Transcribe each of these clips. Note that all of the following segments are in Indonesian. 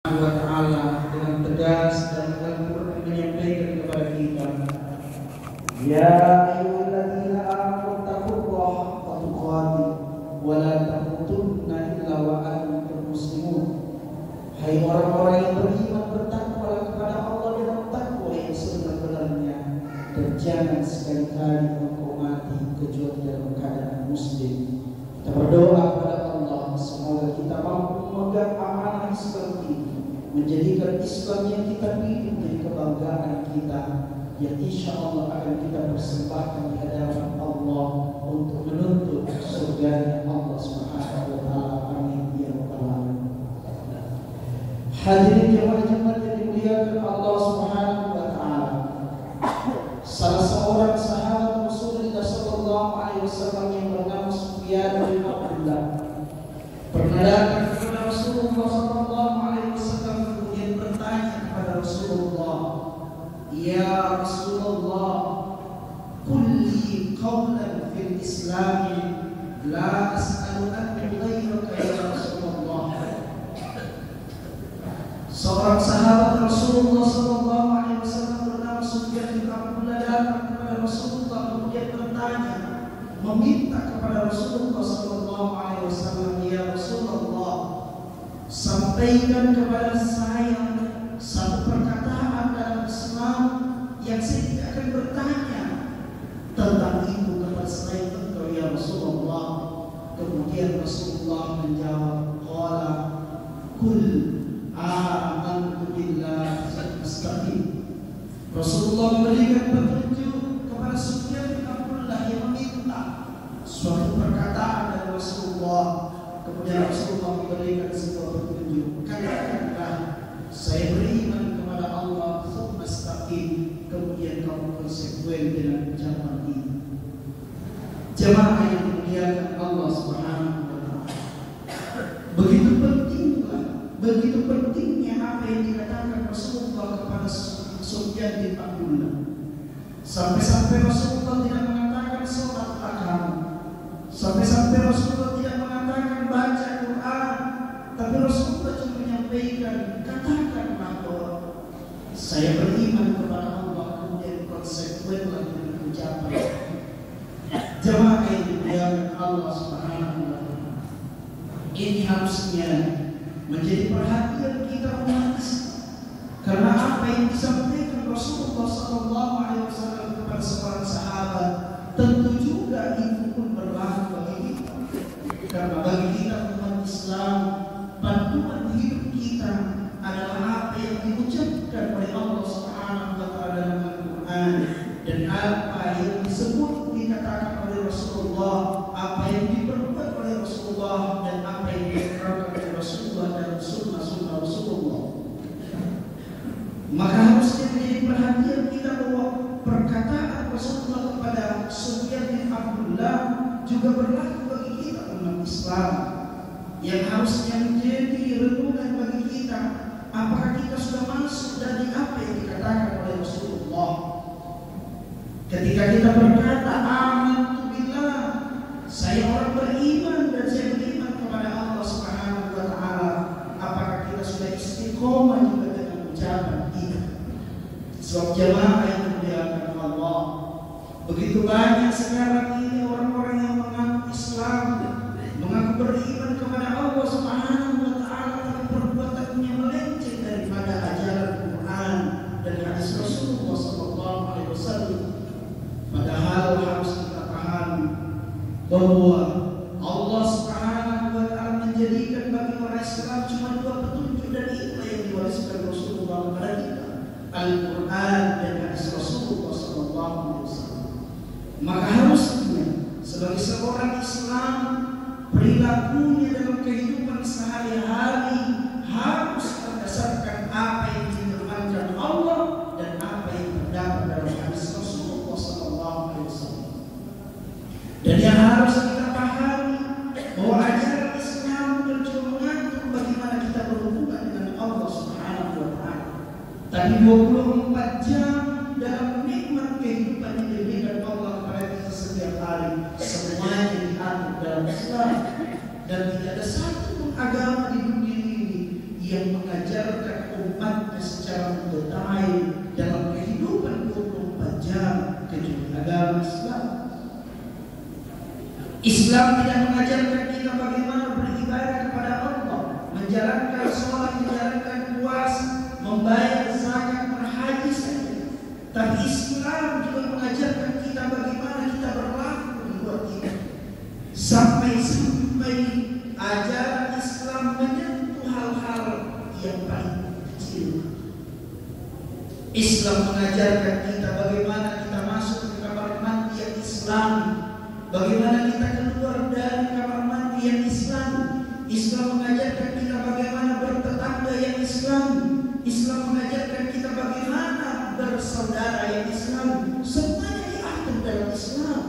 wa ta'ala dengan tegas dan dengan menyampaikan kepada kita, ya ayyuhalladzina amanu taqullaha haqqa tuqatih wa la tamutunna illa wa antum muslimun. Hai orang-orang yang beriman, bertakwalah kepada Allah dengan takwa yang sebenar-benarnya, dan jangan sekali-kali engkau mati kecuali dalam keadaan muslim. Kita berdoa kepada Allah, semoga kita mampu memegang amanah Islam ini, menjadikan Islam yang kita pilih menjadi kebanggaan kita, yang insya Allah akan kita persembahkan di hadapan Allah untuk menuntut surga Allah Subhanahu wa Ta'ala. Amin ya rabbal alamin. Hadirin jemaah yang dimuliakan Allah Subhanahu wa Ta'ala, salah seorang sahabat Rasulullah sallallahu alaihi wasallam yang bernama Sufyan bin Abdullah pernah datang kepada Rasulullah sallallahu alaihi wasallam, kemudian bertanya kepada Rasulullah, ya Rasulullah, qul li qawlan fil Islam la as'alu an ghayraka ya Rasulullah. Seorang sahabat Rasulullah sallallahu alaihi wasallam bernama Sufyan bin Abdullah datang kepada Rasulullah, kemudian bertanya, meminta kepada Rasulullah sallallahu alaihi wasallam, ya Rasulullah, sampaikan kepada saya satu perkataan dalam Islam yang saya tidak akan bertanya tentang itu kepada selain engkau ya Rasulullah. Kemudian Rasulullah menjawab, qala kul amantu billahi mustaqim. Rasulullah memberikan petunjuk kepada Sufyan bin Abdullah yang meminta suatu perkataan dari Rasulullah. Kemudian Rasulullah memberikan sebuah petunjuk, katakanlah saya beriman kepada Allah, tsumma istaqim, kemudian kamu konsekuen dengan ucapan ini. Jemaah yang dimuliakan Allah Subhanahu wa Ta'ala, begitu pentingnya apa yang dikatakan Rasulullah kepada Sufyan bin Abdullah, sampai-sampai Rasulullah tidak mengatakan sholatlah kamu, sampai-sampai Rasulullah tidak mengatakan baca Quran, tapi Rasulullah cuma menyampaikan, katakanlah bahwa saya beriman kepada Allah, kemudian konsekuenlah dengan ucapan. Jemaah yang dimuliakan Allah Subhanahu wa Ta'ala, ini harusnya menjadi perhatian kita umat Islam, karena apa yang disampaikan Rasulullah sallallahu alaihi wasallam kepada seorang sahabat tentu juga itu pun berlaku bagi kita. Karena bagi kita umat Islam, panduan hidup kita adalah apa yang diucapkan oleh Allah Subhanahu wa Ta'ala dalam Al-Quran, dan apa yang disebut dikatakan oleh Rasulullah, apa yang diperbuat oleh Rasulullah, dan apa yang diterangkan oleh Rasulullah dalam sunnah Rasulullah. Maka harusnya menjadi perhatian kita bahwa perkataan Rasulullah kepada Sufyan bin Abdullah juga berlaku bagi kita umat Islam, yang harusnya menjadi renungan bagi kita. Apakah kita sudah masuk dari apa yang dikatakan oleh Rasulullah? Ketika kita berkata amantu billah, saya orang beriman dan saya beriman kepada Allah Subhanahu wa Ta'ala, apakah kita sudah istiqomah juga dengan ucapan itu? Sebab jemaah yang dimuliakan Allah, begitu banyak sekarang ini orang-orang yang mengaku Islam, mengaku beriman kepada Allah Subhanahu wa Ta'ala, tapi perbuatannya melenceng daripada ajaran Quran dan hadis Rasulullah sallallahu alaihi wasallam. Padahal harus kita pahami bahwa Allah Subhanahu wa Ta'ala menjadikan bagi orang Islam cuma dua petunjuk, dan itu yang diwariskan Rasulullah kepada kita, Al-Quran dan hadis Rasulullah sallallahu alaihi wasallam. Maka harusnya sebagai seorang Islam, perilakunya dalam kehidupan sehari-hari harus berdasarkan apa yang difirmankan Allah dan apa yang terdapat dalam hadis Rasulullah sallallahu alaihi wasallam. Dan yang harus kita pahami bahwa ajaran Islam bukan cuma mengatur bagaimana kita berhubungan dengan Allah Subhanahu wa Ta'ala, tapi 24 jam dalam nikmat kehidupan yang diberikan Allah kepada kita setiap hari, semuanya diatur dalam Islam. Dan tidak ada satu pun agama di dunia ini yang mengajar mengajarkan umatnya secara mendetail dalam kehidupan 24 jam kecuali agama Islam. Islam tidak mengajarkan kita bagaimana beribadah kepada Allah, menjalankan sholat, menjalankan puasa, membayar zakat, berhaji saja. Tapi Islam juga mengajarkan kita bagaimana kita berlaku di luar kita. Sampai ajaran Islam menyentuh hal-hal yang paling kecil. Islam mengajarkan kita bagaimana kita masuk ke kamar mandi yang Islami, bagaimana kita keluar dari kamar mandi yang Islami. Islam mengajarkan kita bagaimana bertetangga yang Islami. Islam mengajarkan kita bagaimana bersaudara yang Islami. Semuanya diatur dalam Islam.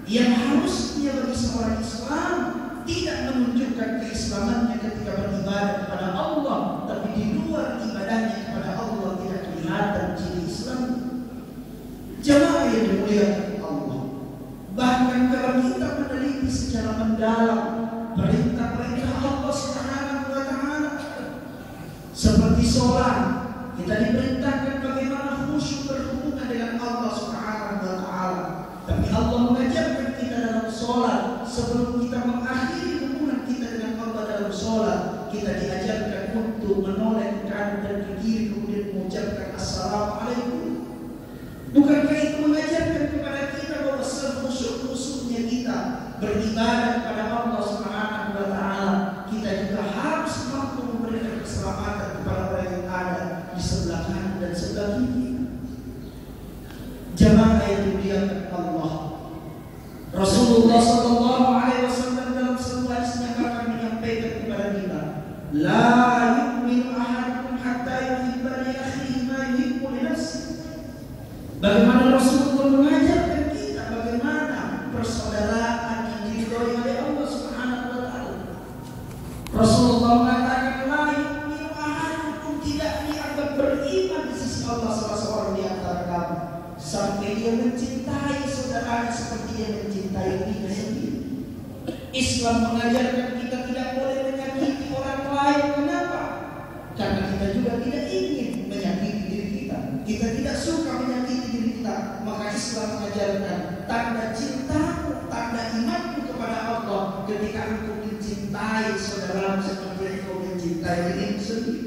Yang harusnya bagi seorang Islam tidak menunjukkan keislamannya ketika beribadah kepada Allah, tapi di luar ibadahnya kepada Allah tidak kelihatan ciri Islam. Jemaah yang dimuliakan Allah, bahkan kalau kita meneliti secara mendalam perintah-perintah Allah Subhanahu wa Ta'ala, seperti sholat, kita diperintahkan bagaimana khusyuk berhubungan dengan Allah Subhanahu wa Ta'ala. Tapi Allah mengajarkan kita dalam sholat, sebelum kita mengakhiri hubungan kita dengan Allah dalam sholat, kita diajarkan untuk menoleh ke kanan dan ke kiri, kemudian mengucapkan Assalamualaikum. Bukankah itu mengajarkan kepada kita bahwa sekhusyuk-khusyuknya kita beribadah kepada Allah Subhanahu wa Ta'ala, kita juga harus mampu memberikan keselamatan kepada orang yang ada di sebelah kanan dan sebelah kiri. Jamaah yang dimuliakan Allah, Rasulullah sallallahu alaihi wasallam dalam sebuah hadisnya akan menyampaikan kepada kita, la yu'minu ahadukum hatta yuhibba li akhihi ma yuhibbu li nafsihi. Bagaimana Rasulullah mengajarkan kita bagaimana persaudaraan yang diridhoi oleh Allah Subhanahu wa Ta'ala. Rasulullah mengatakan, la yu'minu ahadukum, tidak dianggap beriman di sisi Allah salah seorang di antara kamu sampai dia mencintai saudaranya seperti dia mencintai dirinya sendiri. Islam mengajarkan kita tidak boleh menyakiti orang lain. Kenapa? Karena kita juga tidak ingin menyakiti diri kita. Kita tidak suka menyakiti diri kita. Maka Islam mengajarkan tanda cintamu, tanda imanmu kepada Allah ketika engkau mencintai saudaramu seperti engkau mencintai dirimu sendiri.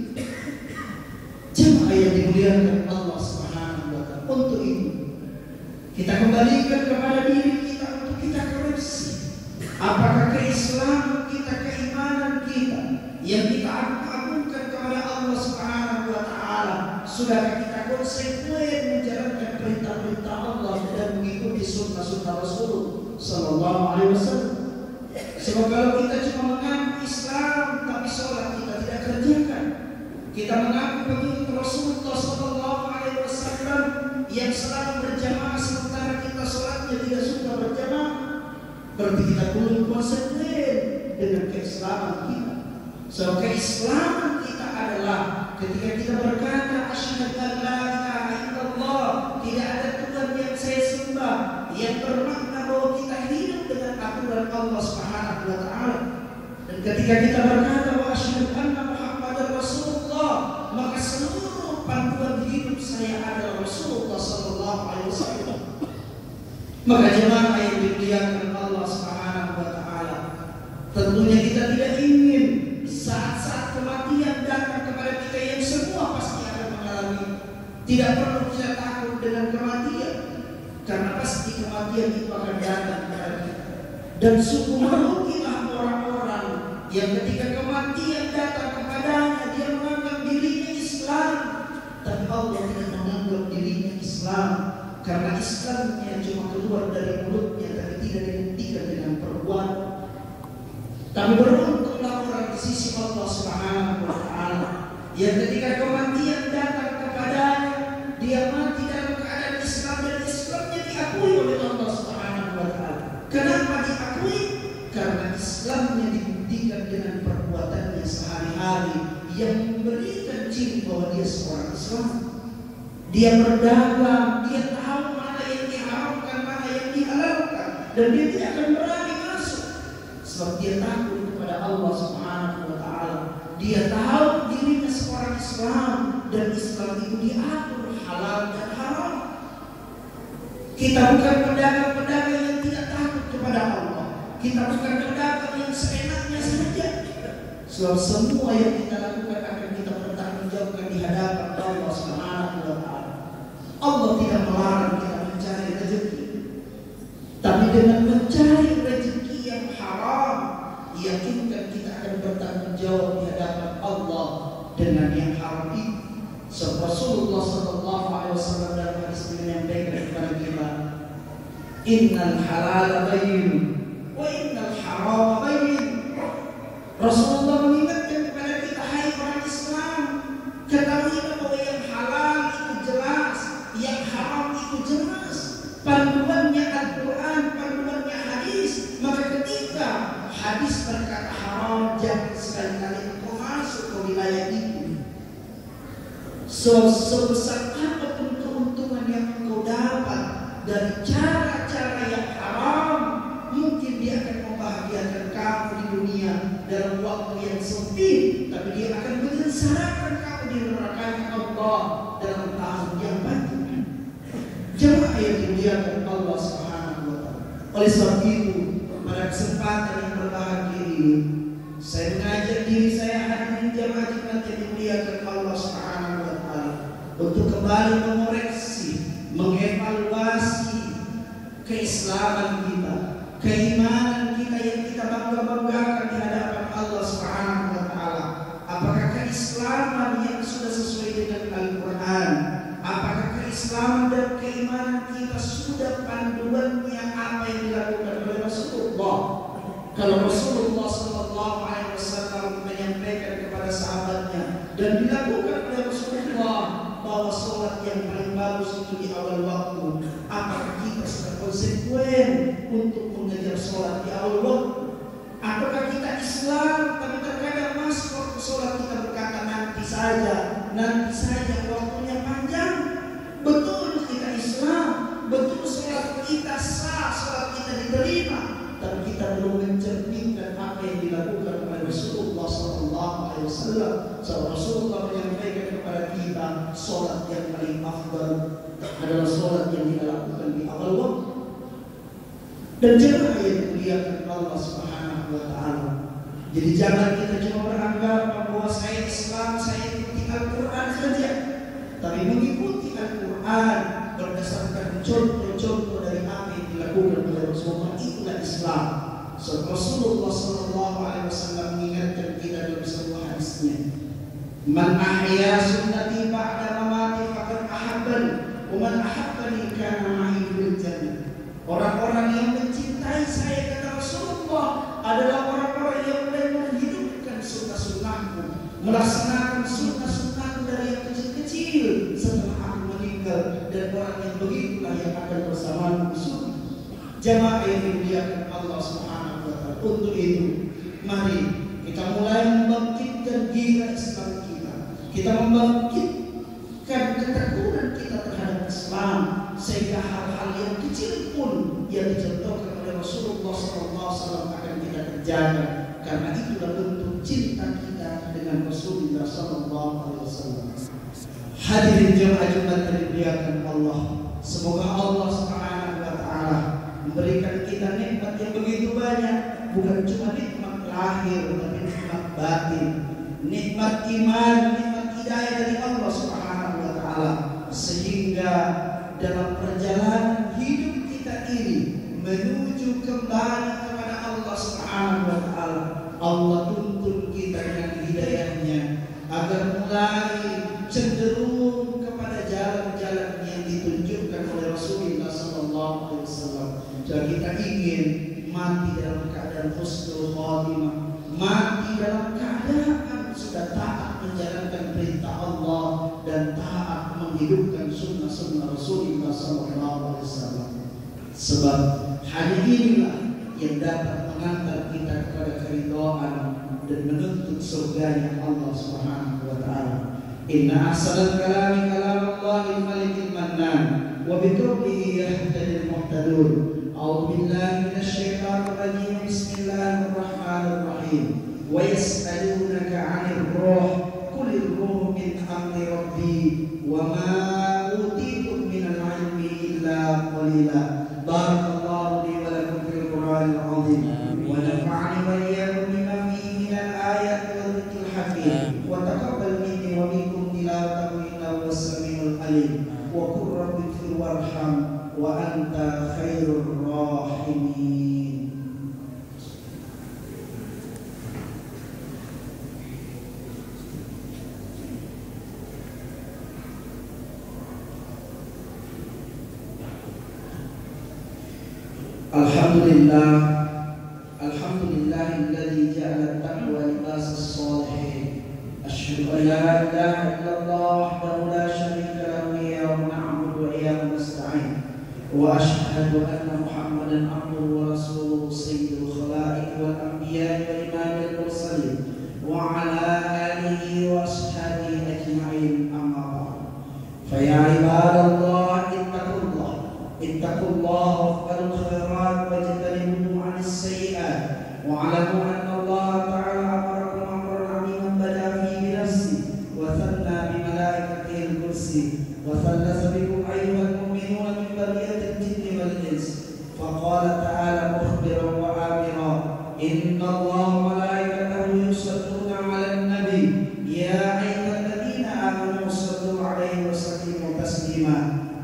Jemaah yang dimuliakan Allah Subhanahu wa Ta'ala, untuk itu kita kembalikan kepada diri kita untuk kita koreksi. Apakah keislaman kita, keimanan kita yang kita agungkan kepada Allah Subhanahu wa Ta'ala, sudahkah kita konsekuen menjalankan perintah-perintah Allah dan mengikuti sunnah-sunnah Rasul sallallahu alaihi wasallam? Sebab kalau kita cuma mengaku Islam tapi sholat kita tidak kerjakan, kita mengaku pengikut Rasulullah sallallahu alaihi wasallam yang selalu berjamaah sementara kita sholatnya tidak suka berjamaah, berarti kita belum konsekuen dengan keislaman kita. So keislaman kita adalah ketika kita berkata asyhadu an la ilaha illallah, tidak ada Tuhan yang saya sembah, yang bermakna bahwa kita hidup dengan aturan Allah Subhanahu wa Ta'ala. Dan ketika kita berkata wa asyhadu anna Muhammadar Rasulullah, maka seluruh panduan hidup saya adalah Rasulullah sallallahu alaihi wasallam. Maka jemaah yang dimuliakan Allah Subhanahu wa Ta'ala, tentunya kita tidak ingin saat-saat kematian datang kepada kita yang semua pasti akan mengalami. Tidak perlu kita takut dengan kematian, karena pasti kematian itu akan datang kepada kita. Dan sungguh merugilah orang-orang yang ketika kematian datang kepadanya dia menganggap dirinya Islam, tapi Allah tidak menganggap dirinya Islam, karena Islamnya cuma keluar dari mulutnya tapi tidak dibuktikan dengan perbuatan. Tapi beruntunglah orang di sisi Allah Subhanahu wa Ta'ala yang ketika kematian datang kepadanya dia mati dalam keadaan Islam dan Islamnya diakui oleh Allah Subhanahu wa Ta'ala. Kenapa diakui? Karena Islamnya dibuktikan dengan perbuatannya sehari-hari yang memberikan ciri bahwa dia seorang Islam. Dia berdagang, dia tahu mana yang diharamkan, mana yang dihalalkan, dan dia tidak akan berani masuk sebab dia takut kepada Allah Subhanahu wa Ta'ala. Dia tahu dirinya seorang orang Islam, dan Islam itu diatur halal dan haram. Kita bukan pedagang-pedagang yang tidak takut kepada Allah. Kita bukan pedagang yang seenaknya saja. Sebab semua yang kita lakukan akan kita pertanggungjawabkan di hadapan Allah Subhanahu wa Ta'ala. Allah tidak melarang kita mencari rezeki, tapi dengan mencari rezeki yang haram, yakinkan kita akan bertanggung jawab di hadapan Allah dengan yang haram itu. Sebab Rasulullah sallallahu alaihi wasallam dalam hadis menyampaikan kepada kita, innal halala bayyin wa innal harama bayyin. Rasulullah mengingatkan kepada kita, hai orang Islam, ketahuilah bahwa yang halal itu jelas, yang haram itu jelas. Panduannya Al-Quran, panduannya hadis. Maka ketika hadis berkata haram, jangan sekali-kali engkau masuk ke wilayah itu. Sebesar apapun keuntungan yang engkau dapat dari cara-cara yang haram, mungkin dia akan membahagiakan kamu di dunia dalam waktu yang sempit, tapi dia akan menyengsarakan kamu di neraka Allah dalam tahun yang panjang. Jemaah yang dimuliakan Allah Subhanahu wa Ta'ala. Oleh sebab itu, pada kesempatan yang berbahagia ini, saya mengajak diri saya hadirin jemaah yang dimuliakan Allah Subhanahu wa Ta'ala untuk kembali mengoreksi, mengevaluasi keislaman kita, keimanan kita yang kita bangga-banggakan di hadapan Allah Subhanahu wa Ta'ala. Apakah keislaman yang sudah sesuai dengan Al-Quran? Apakah keislaman dan keimanan kita sudah panduannya apa yang dilakukan oleh Rasulullah? Kalau Rasulullah sallallahu alaihi wasallam menyampaikan kepada sahabatnya dan dilakukan oleh Rasulullah bahwa sholat yang paling bagus itu di awal waktu, apakah kita sudah konsekuen untuk mengejar sholat di awal waktu? Apakah kita Islam tapi terkadang masuk waktu sholat kita berkata nanti saja waktunya panjang? Betul kita Islam, betul sholat kita sah, sholat kita diterima, tapi kita belum mencerminkan apa yang dilakukan oleh Rasulullah sallallahu alaihi wasallam. So, Rasulullah menyampaikan kepada kita sholat yang paling afdal adalah sholat yang kita lakukan di awal waktu. Dan jemaah yang dimuliakan Allah Subhanahu wa Ta'ala. Jadi jangan kita cuma beranggapan bahwa saya Islam, saya ikuti Al-Quran saja, tapi mengikuti Al-Quran berdasarkan contoh-contoh dari apa yang dilakukan oleh Rasulullah, itulah Islam. So, Rasulullah sallallahu alaihi wasallam mengingatkan kita dalam sebuah hadisnya, man ahya sunnati ba'da mamati faqad ahabbani wa man ahabbani kana ma'i fil jannah. Orang-orang yang mencintai saya, kata Rasulullah, adalah orang-orang yang mulai menghidupkan sunnah-sunnahku, melaksanakan sunnah-sunnahku dari yang kecil-kecil setelah aku meninggal, dan orang yang begitulah yang akan bersamaku di surga. Jamaah yang dimuliakan Allah Subhanahu wa Ta'ala. Untuk itu, mari kita mulai membangkitkan gairah Islam kita. Kita membangkitkan ketekunan kita terhadap Islam, sehingga hal-hal yang kecil pun yang dicontohkan oleh Rasulullah SAW akan kita terjaga, karena itulah bentuk cinta kita dengan Rasulullah SAW. Hadirin jemaah Jumat yang dimuliakan Allah, semoga Allah Subhanahu wa Ta'ala memberikan kita nikmat yang begitu banyak, bukan cuma nikmat lahir, tapi nikmat batin, nikmat iman, nikmat hidayah dari Allah Subhanahu wa Ta'ala, sehingga dalam perjalanan hidup kita ini menuju kembali kepada Allah Subhanahu wa Ta'ala, Allah tuntun kita dengan hidayahnya agar mulai cenderung kepada jalan-jalan yang ditunjukkan oleh Rasulullah SAW. Jadi kita ingin mati dalam keadaan husnul khatimah, mati dalam keadaan sudah taat menjalankan perintah Allah dan taat menghidupkan sunnah-sunnah Rasulullah SAW. Sebab hanya inilah yang dapat mengantar kita kepada keridhaan dan menuntut surganya Allah Subhanahu wa Ta'ala. Inna ahsanal kalami kalamullahil malikil mannan wa biturbihi yahtadil muhtadun. A'udzu billahi minasyaitonir rajim. Bismillahirrahmanirrahim. Wa yas'alunaka 'anir ruh, qulir ruh min amri rabbi wa ma utitum minal ilmi illa qalila. Barakallahu li wa lakum fil Qur'anil azim wa nafa'ani wa iyyakum bima fihi minal ayati wal dhikril hakim wa taqabbal minni wa minkum tilawatahu innahu was-sami'ul alim wa qur rabbi ighfir warham wa anta khairur rahimin. Alhamdulillahilladzi ja'ala at-taqwa libasas shalihin. Asyhadu an la ilaha illallah wahdahu la syarika lahu iyyahu na'budu wa iyyahu nasta'in. Wa asyhadu anna Muhammadan abduhu wa rasuluhu sayyidul khalaiq wal anbiya'i wa imamul mursalin wa ala alihi wa ashabihi ajma'in, amma ba'd. Fa ya ibadallah ittaqullaha waf'alul khairat wajtanibu 'anis sayyi'at wa'lamu anna Allah ta'ala amarakum amran 'aziman bada fi binafsihi wa thanna bi malaikatihi al-kursi wa thallatha bikum ayyuhal mu'minuna min bariyatil jinni wal ins fa qala ta'ala mukhbiran wa amiran inna Allah wa malaikatahu yusalluna 'alan nabi ya ayyuhalladzina amanu sallu 'alaihi wa sallimu taslima.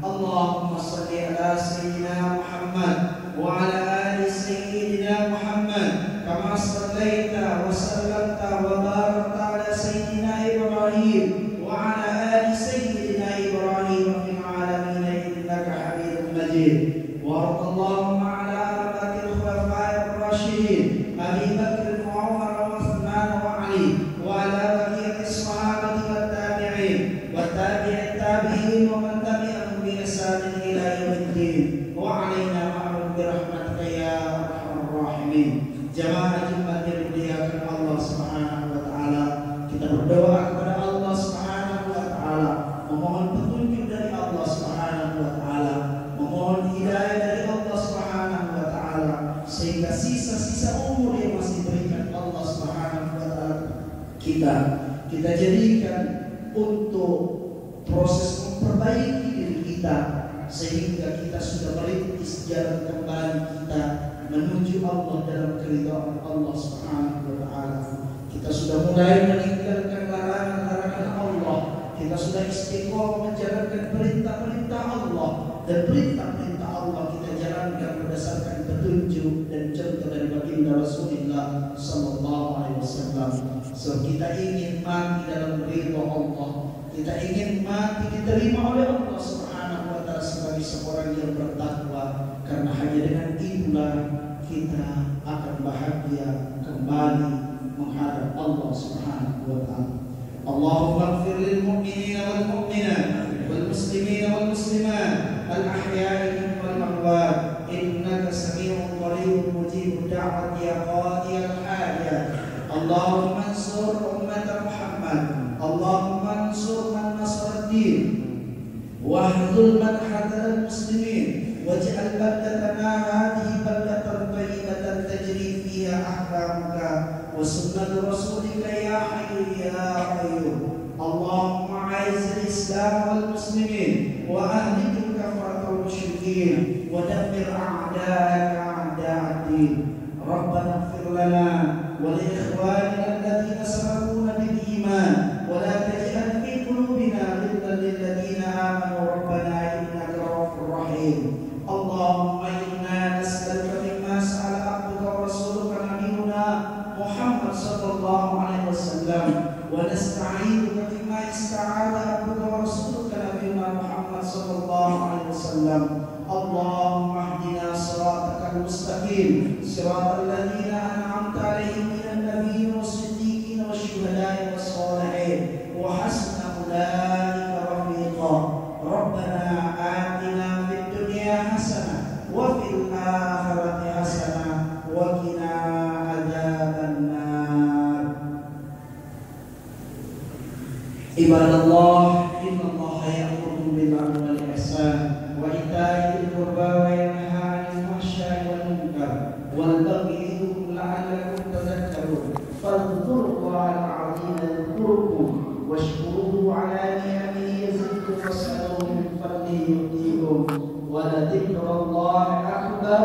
Allahumma salli ala sayyidina Muhammad wa ala ali sayyidina Muhammad kama sallaita wa sallamta wa barakta ala sayyidina Ibrahim wa ala ali sayyidina Ibrahim fil alamin innaka Hamidum Majid. Wa Allahumma ala arba'atil khulafa'ir rasyidin Abi Bakr wa Umar wa Uthman wa Ali wa ala baqiyatis sahabati wat tabi'in wat tabi'it tabi'in wa man tabi'ahum bi ihsan ila yaumiddin wa alaina ma'ruf bi rahmatika ya arhamar rahimin. Jamaah Jumat yang dimuliakan Allah Subhanahu wa taala, kita berdoa kepada Allah Subhanahu wa taala, memohon petunjuk dari Allah Subhanahu wa taala, memohon hidayah dari Allah Subhanahu wa taala, sehingga sisa-sisa umur yang masih diberikan Allah Subhanahu wa taala kita jadikan untuk proses memperbaiki diri kita, sehingga kita sudah merintis jalan kembali kita menuju Allah dalam keridhaan Allah Subhanahu wa taala. Kita sudah mulai meninggalkan larangan-larangan Allah. Kita sudah istiqomah menjalankan perintah-perintah Allah, dan perintah-perintah Allah kita jalankan berdasarkan petunjuk dan contoh dari baginda Rasulullah sallallahu alaihi wasallam. So kita ingin mati dalam ridha Allah. Kita ingin mati diterima oleh Allah Subhanahu wa taala sebagai seorang yang bertakwa, karena hanya dengan itulah kita akan bahagia kembali menghadap Allah Subhanahu wa taala. Allahumma ighfir lil mu'minina wal mu'minat wal muslimina wal muslimat al ahya'i minhum wal amwat innaka samii'un qaribun mujibud da'wati ya qadiyal hajat. Allahumma ansur ummat Muhammad, Allahumma ansur man nasara ad-din wahdul man hadara al-muslimin waj'al baldatana hadhihi baldatan tayyibatan tajri fiha ahkamuka wa sunnatu rasulika ya hayyu ya qayyum. Allahumma a'izz al-islam wal muslimin wa ahlik al-kafara wal musyrikin wa dammir a'da'aka a'da'ad-din. Rabbana ighfir lana wa li ikhwanina alladhina sabaquna bil iman wa la taj'al fi qulubina ghillan lil ladzina amanu rabbana innaka ra'ufur rahim. Allahumma inna nas'aluka mimma sa'ala 'abduka wa rasuluka nabiyyuna Muhammad sallallahu alaihi wasallam wa nasta'inuka mimma ista'adha 'abduka wa rasuluka nabiyyuna Muhammad sallallahu alaihi wasallam. Allahumma ihdina siratal mustaqim siratal ladzina an'amta 'alaihim minan nabiyyin was-siddiqin wasyuhada'i was-shalihin wa hasuna ulaika rafiqa. Rabbana atina fid dunya hasanah wa fil akhirati hasanah wa qina adzabannar. Ibadallah, innallaha ya'muru bil 'adli wal ihsan wa ita'i dzil qurba wa yanha 'anil fahsya'i wal munkar wal baghi ya'idhukum la'allakum tadhakkarun. Fadhkurullaha al-'azima yadhkurukum washkuruhu fadlihi yu'tikum wa la dzikrullahi akbar